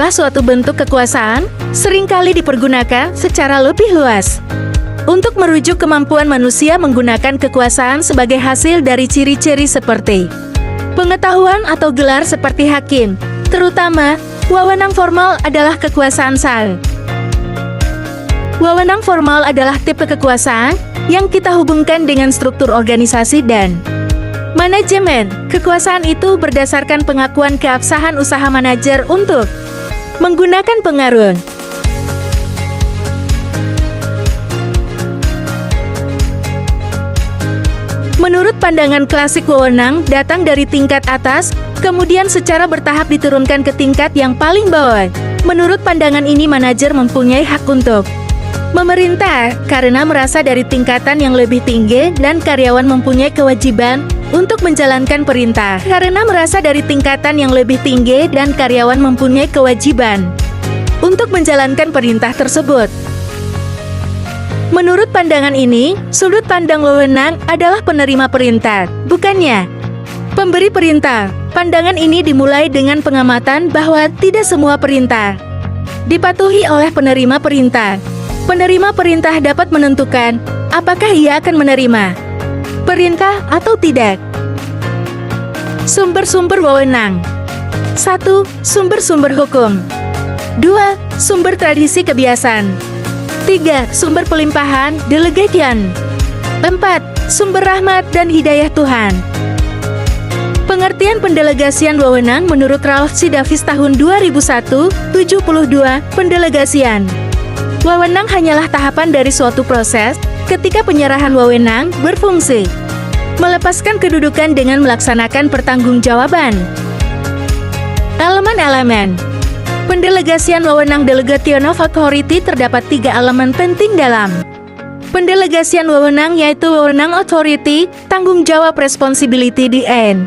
adalah suatu bentuk kekuasaan, seringkali dipergunakan secara lebih luas untuk merujuk kemampuan manusia menggunakan kekuasaan sebagai hasil dari ciri-ciri seperti pengetahuan atau gelar seperti hakim. Terutama, wewenang formal adalah kekuasaan sal. Wewenang formal adalah tipe kekuasaan yang kita hubungkan dengan struktur organisasi dan manajemen. Kekuasaan itu berdasarkan pengakuan keabsahan usaha manajer untuk menggunakan pengaruh. Menurut pandangan klasik, wewenang datang dari tingkat atas, kemudian secara bertahap diturunkan ke tingkat yang paling bawah. Menurut pandangan ini, manajer mempunyai hak untuk memerintah karena merasa dari tingkatan yang lebih tinggi, dan karyawan mempunyai kewajiban untuk menjalankan perintah karena merasa dari tingkatan yang lebih tinggi, dan karyawan mempunyai kewajiban untuk menjalankan perintah tersebut. Menurut pandangan ini, sudut pandang wewenang adalah penerima perintah, bukannya pemberi perintah. Pandangan ini dimulai dengan pengamatan bahwa tidak semua perintah dipatuhi oleh penerima perintah. Penerima perintah dapat menentukan apakah ia akan menerima perintah atau tidak. Sumber-sumber wewenang. 1. Sumber-sumber hukum. 2. Sumber tradisi kebiasaan. 3. Sumber pelimpahan, delegation. 4. Sumber rahmat dan hidayah Tuhan. Pengertian pendelegasian wewenang menurut Ralph C. Davis tahun 2001, 72, pendelegasian wewenang hanyalah tahapan dari suatu proses ketika penyerahan wewenang berfungsi melepaskan kedudukan dengan melaksanakan pertanggungjawaban. Elemen-elemen pendelegasian wewenang. Delegation of authority. Terdapat 3 elemen penting dalam pendelegasian wewenang, yaitu wewenang authority, tanggung jawab responsibility, dan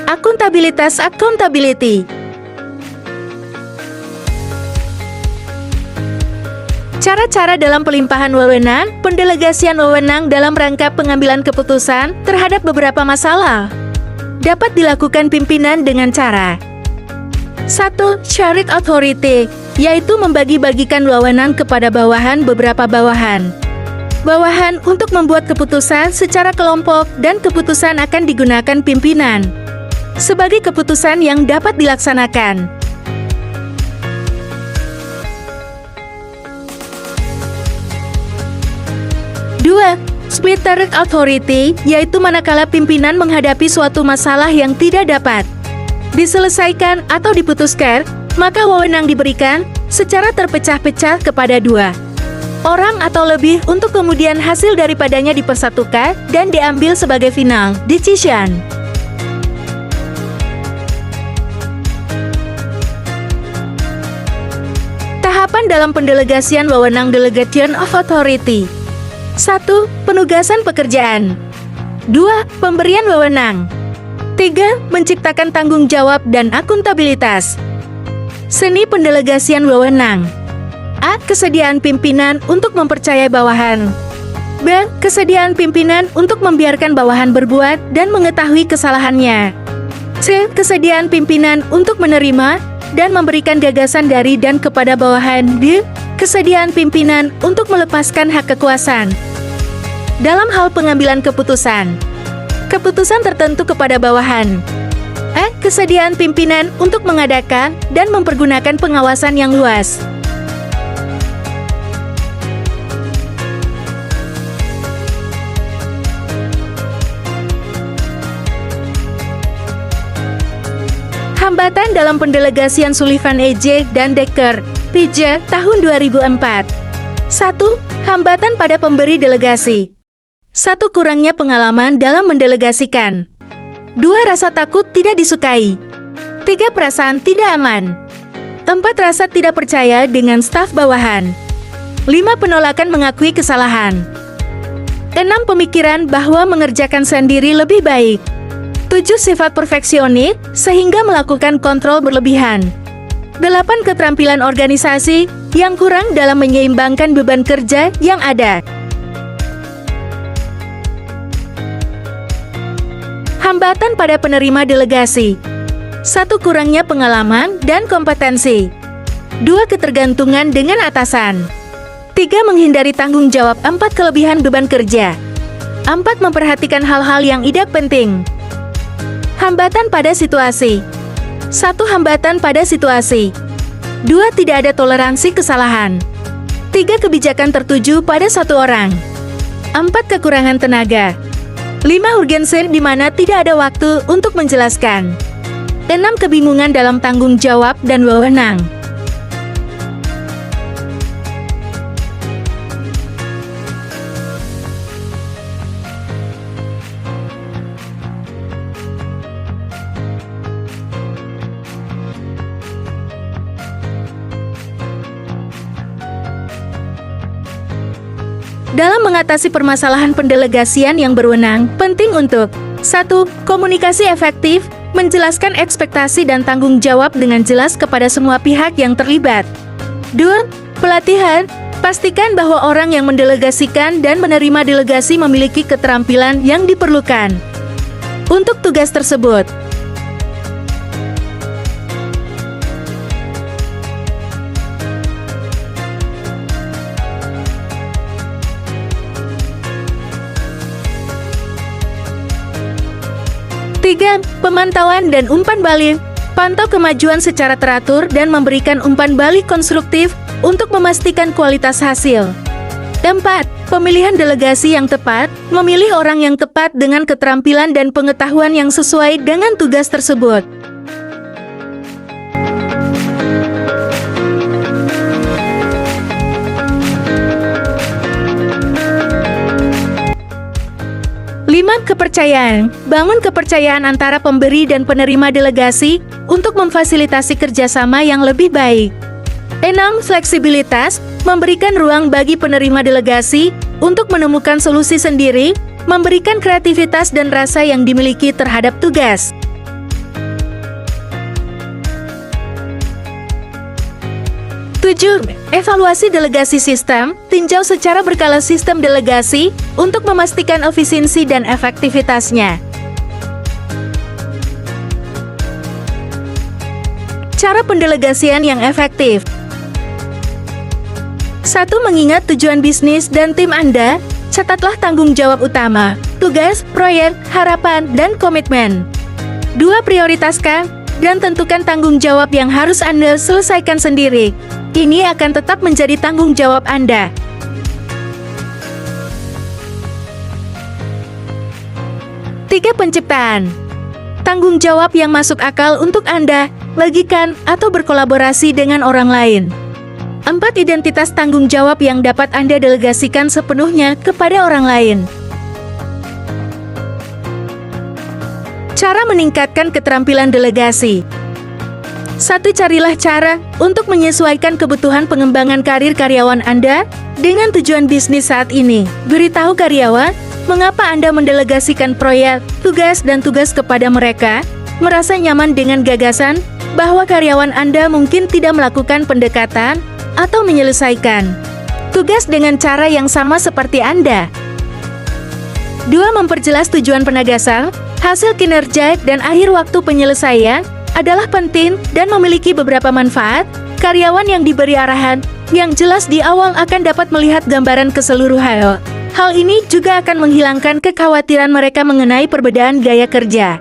akuntabilitas accountability. Cara-cara dalam pelimpahan wewenang. Pendelegasian wewenang dalam rangka pengambilan keputusan terhadap beberapa masalah dapat dilakukan pimpinan dengan cara 1. Shared authority, yaitu membagi-bagikan wewenang kepada bawahan beberapa bawahan untuk membuat keputusan secara kelompok, dan keputusan akan digunakan pimpinan sebagai keputusan yang dapat dilaksanakan. 2. Split-third authority, yaitu manakala pimpinan menghadapi suatu masalah yang tidak dapat diselesaikan atau diputuskan, maka wewenang diberikan secara terpecah-pecah kepada 2 orang atau lebih untuk kemudian hasil daripadanya dipersatukan dan diambil sebagai final decision. Tahapan dalam pendelegasian wewenang. Delegation of authority. 1. Penugasan pekerjaan. 2. Pemberian wewenang. 3. Menciptakan tanggung jawab dan akuntabilitas. Seni pendelegasian wewenang. A. Kesediaan pimpinan untuk mempercayai bawahan. B. Kesediaan pimpinan untuk membiarkan bawahan berbuat dan mengetahui kesalahannya. C. Kesediaan pimpinan untuk menerima dan memberikan gagasan dari dan kepada bawahan. D. Kesediaan pimpinan untuk melepaskan hak kekuasaan dalam hal pengambilan keputusan tertentu kepada bawahan. E. Kesediaan pimpinan untuk mengadakan dan mempergunakan pengawasan yang luas. Hambatan dalam pendelegasian. Sullivan E. J. dan Decker, P.J. tahun 2004. 1. Hambatan pada pemberi delegasi. 1. Kurangnya pengalaman dalam mendelegasikan. 2. Rasa takut tidak disukai. 3. Perasaan tidak aman. 4. Rasa tidak percaya dengan staf bawahan. 5. Penolakan mengakui kesalahan. 6. Pemikiran bahwa mengerjakan sendiri lebih baik. 7. Sifat perfeksionis sehingga melakukan kontrol berlebihan. 8. Keterampilan organisasi yang kurang dalam menyeimbangkan beban kerja yang ada. Hambatan pada penerima delegasi. 1. Kurangnya pengalaman dan kompetensi. 2. Ketergantungan dengan atasan. 3. Menghindari tanggung jawab. 4. Kelebihan beban kerja. 4. Memperhatikan hal-hal yang tidak penting. Hambatan pada situasi. 1. Hambatan pada situasi. 2. Tidak ada toleransi kesalahan. 3. Kebijakan tertuju pada satu orang. 4. Kekurangan tenaga. 5. Urgensi di mana tidak ada waktu untuk menjelaskan. 6. Kebingungan dalam tanggung jawab dan wewenang. Dalam mengatasi permasalahan pendelegasian yang berwenang, penting untuk 1. Komunikasi efektif, menjelaskan ekspektasi dan tanggung jawab dengan jelas kepada semua pihak yang terlibat. 2. Pelatihan, pastikan bahwa orang yang mendelegasikan dan menerima delegasi memiliki keterampilan yang diperlukan untuk tugas tersebut. Tiga, pemantauan dan umpan balik. Pantau kemajuan secara teratur dan memberikan umpan balik konstruktif untuk memastikan kualitas hasil. 4. Pemilihan delegasi yang tepat, memilih orang yang tepat dengan keterampilan dan pengetahuan yang sesuai dengan tugas tersebut. Kepercayaan. Bangun kepercayaan antara pemberi dan penerima delegasi untuk memfasilitasi kerjasama yang lebih baik. 6. Fleksibilitas. Memberikan ruang bagi penerima delegasi untuk menemukan solusi sendiri, memberikan kreativitas dan rasa yang dimiliki terhadap tugas. 7. Evaluasi delegasi sistem, tinjau secara berkala sistem delegasi untuk memastikan efisiensi dan efektivitasnya. Cara pendelegasian yang efektif. 1. Mengingat tujuan bisnis dan tim Anda, catatlah tanggung jawab utama, tugas, proyek, harapan, dan komitmen. 2. Prioritaskan dan tentukan tanggung jawab yang harus Anda selesaikan sendiri. Ini akan tetap menjadi tanggung jawab Anda. 3. Penciptaan. Tanggung jawab yang masuk akal untuk Anda, bagikan, atau berkolaborasi dengan orang lain. 4. Identitas tanggung jawab yang dapat Anda delegasikan sepenuhnya kepada orang lain. Cara meningkatkan keterampilan delegasi. 1. Carilah cara untuk menyesuaikan kebutuhan pengembangan karir karyawan Anda dengan tujuan bisnis saat ini. Beritahu karyawan mengapa Anda mendelegasikan proyek, tugas, dan tugas kepada mereka. Merasa nyaman dengan gagasan bahwa karyawan Anda mungkin tidak melakukan pendekatan atau menyelesaikan tugas dengan cara yang sama seperti Anda. 2. Memperjelas tujuan penegasan, hasil kinerja, dan akhir waktu penyelesaian adalah penting dan memiliki beberapa manfaat. Karyawan yang diberi arahan yang jelas di awal akan dapat melihat gambaran keseluruhan. Hal ini juga akan menghilangkan kekhawatiran mereka mengenai perbedaan gaya kerja.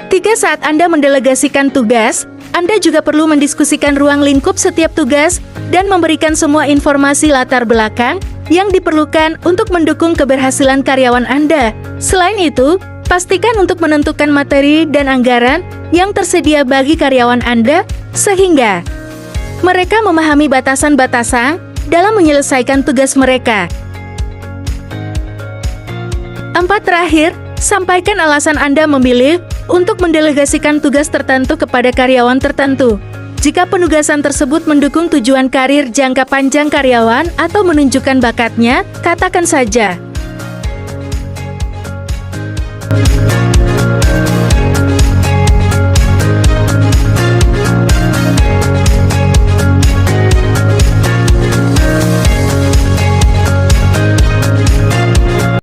3. Saat Anda mendelegasikan tugas, Anda juga perlu mendiskusikan ruang lingkup setiap tugas dan memberikan semua informasi latar belakang yang diperlukan untuk mendukung keberhasilan karyawan Anda. Selain itu, pastikan untuk menentukan materi dan anggaran yang tersedia bagi karyawan Anda, sehingga mereka memahami batasan-batasan dalam menyelesaikan tugas mereka. 4. Terakhir, sampaikan alasan Anda memilih untuk mendelegasikan tugas tertentu kepada karyawan tertentu. Jika penugasan tersebut mendukung tujuan karir jangka panjang karyawan atau menunjukkan bakatnya, katakan saja.